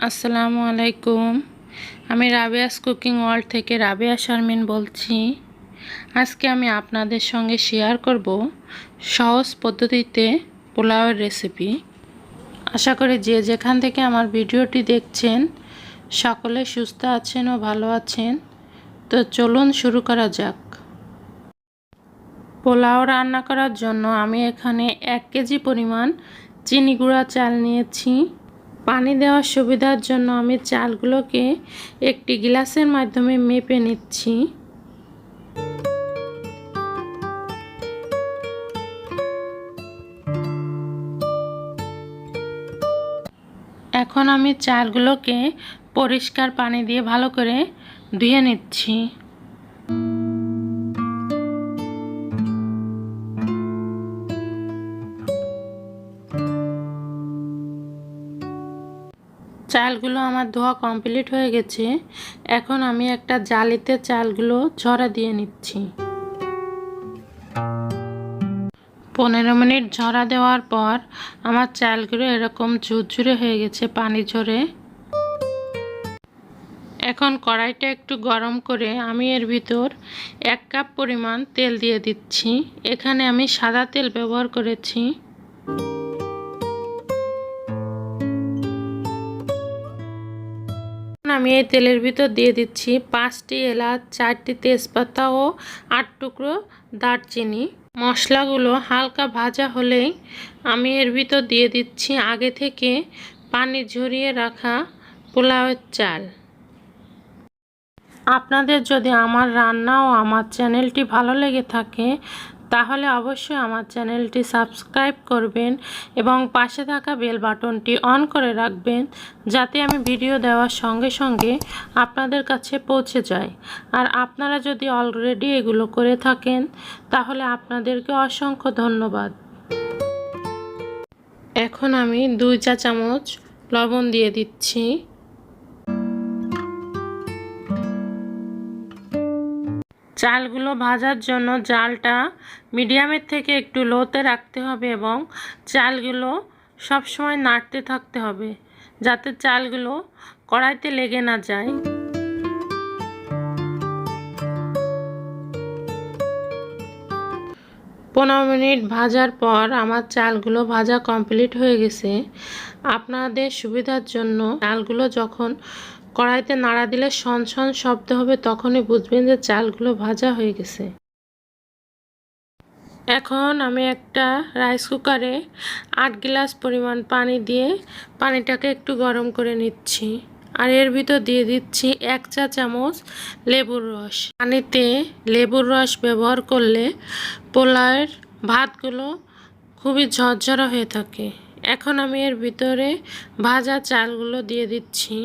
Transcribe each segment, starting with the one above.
আসসালামু আলাইকুম। আমি রাবেয়াস কুকিং ওয়ার্ল্ড থেকে রাবেয়া শারমিন বলছি। আজকে আমি আপনাদের সঙ্গে শেয়ার করব সহজ পদ্ধতিতে পোলাওয়ের রেসিপি। আশা করি যে যেখান থেকে আমার ভিডিওটি দেখছেন সকলে সুস্থ আছেন ও ভালো আছেন। তো চলুন শুরু করা যাক। পোলাও রান্না করার জন্য আমি এখানে 1 কেজি পরিমাণ চিনি গুঁড়া চাল নিয়েছি। পানি দেওয়ার সুবিধার জন্য আমি চালগুলোকে একটি গ্লাসের মাধ্যমে মেপে নিচ্ছি। এখন আমি চালগুলোকে পরিষ্কার পানি দিয়ে ভালো করে ধুয়ে নিচ্ছি। চালগুলো আমার ধোয়া কমপ্লিট হয়ে গেছে। এখন আমি একটা জালিতে চালগুলো ঝরা দিয়ে নিচ্ছি। 15 মিনিট ঝরা দেওয়ার পর আমার চালগুলো এরকম ঝুরঝুরে হয়ে গেছে পানি ঝরে। এখন কড়াইটা একটু গরম করে আমি এর ভিতর 1 কাপ পরিমাণ তেল দিয়ে দিচ্ছি। এখানে আমি সাদা তেল ব্যবহার করেছি। আমি এই তেলের ভিতর দিয়ে দিচ্ছি 5টি এলাচ, 4টি তেজপাতা ও 8 টুকরো দারচিনি। মশলাগুলো হালকা ভাজা হলেই আমি এর ভিতর দিয়ে দিচ্ছি আগে থেকে পানি ঝরিয়ে রাখা পোলাওয়ের চাল। আপনাদের যদি আমার রান্না ও আমার চ্যানেলটি ভালো লেগে থাকে তাহলে অবশ্যই আমার চ্যানেলটি সাবস্ক্রাইব করবেন এবং পাশে থাকা বেল বাটনটি অন করে রাখবেন যাতে আমি ভিডিও দেওয়ার সঙ্গে সঙ্গে আপনাদের কাছে পৌঁছে যায়। আর আপনারা যদি অলরেডি এগুলো করে থাকেন তাহলে আপনাদেরকে অসংখ্য ধন্যবাদ। এখন আমি 2 চা চামচ লবণ দিয়ে দিচ্ছি। চালগুলো ভাজার জন্য জালটা মিডিয়ামের থেকে একটু লোতে রাখতে হবে এবং চালগুলো সবসময় নাড়তে থাকতে হবে যাতে চালগুলো কড়াইতে লেগে না যায়। পনেরো মিনিট ভাজার পর আমার চালগুলো ভাজা কমপ্লিট হয়ে গেছে। আপনাদের সুবিধার জন্য চালগুলো যখন কড়াইতে নাড়া দিলে সনসন শব্দ হবে তখনই বুঝবেন যে চালগুলো ভাজা হয়ে গেছে। এখন আমি একটা রাইস কুকারে 8 গ্লাস পরিমাণ পানি দিয়ে পানিটাকে একটু গরম করে নিচ্ছি। আর এর ভিতর দিয়ে দিচ্ছি 1 চা চামচ লেবুর রস। পানিতে লেবুর রস ব্যবহার করলে পোলাওয়ের ভাতগুলো খুবই ঝরঝরা হয়ে থাকে। এখন আমি এর ভিতরে ভাজা চালগুলো দিয়ে দিচ্ছি।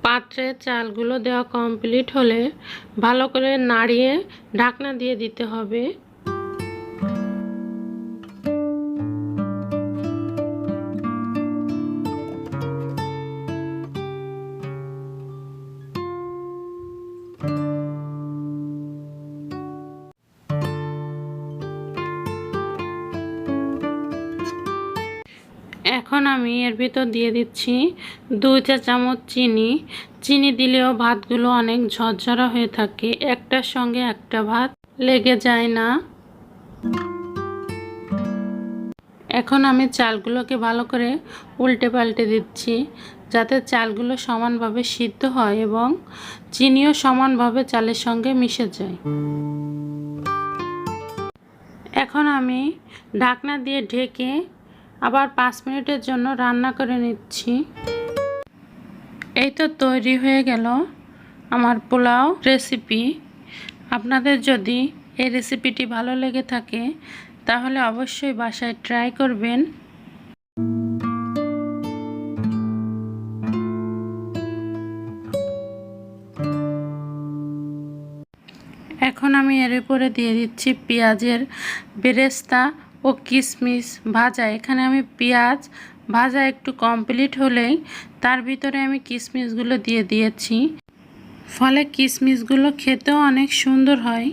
পাত্রে চালগুলো দেওয়া কমপ্লিট হলে ভালো করে নাড়িয়ে ঢাকনা দিয়ে দিতে হবে। এখন আমি এর ভিতর দিয়ে দিচ্ছি 2 চা চামচ চিনি। চিনি দিলেও ভাতগুলো অনেক ঝরঝরা হয়ে থাকে, একটার সঙ্গে একটা ভাত লেগে যায় না। এখন আমি চালগুলোকে ভালো করে উল্টে পাল্টে দিচ্ছি যাতে চালগুলো সমানভাবে সিদ্ধ হয় এবং চিনিও সমানভাবে চালের সঙ্গে মিশে যায়। এখন আমি ঢাকনা দিয়ে ঢেকে আবার 5 মিনিটের জন্য রান্না করে নিচ্ছি। এই তো তৈরি হয়ে গেল আমার পোলাও রেসিপি। আপনাদের যদি এই রেসিপিটি ভালো লেগে থাকে তাহলে অবশ্যই বাসায় ট্রাই করবেন। পরে দিয়ে দিচ্ছি পেঁয়াজের বেরেস্তা ও কিশমিশ ভাজা। এখানে আমি পেঁয়াজ ভাজা একটু কমপ্লিট হলেই তার ভিতরে আমি কিশমিশগুলো দিয়ে দিয়েছি, ফলে কিশমিশগুলো খেতেও অনেক সুন্দর হয়।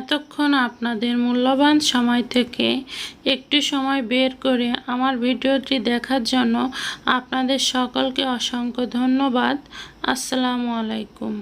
এতক্ষণ আপনাদের মূল্যবান সময় থেকে একটু সময় বের করে আমার ভিডিওটি দেখার জন্য আপনাদের সকলকে অসংখ্য ধন্যবাদ। আসসালামু আলাইকুম।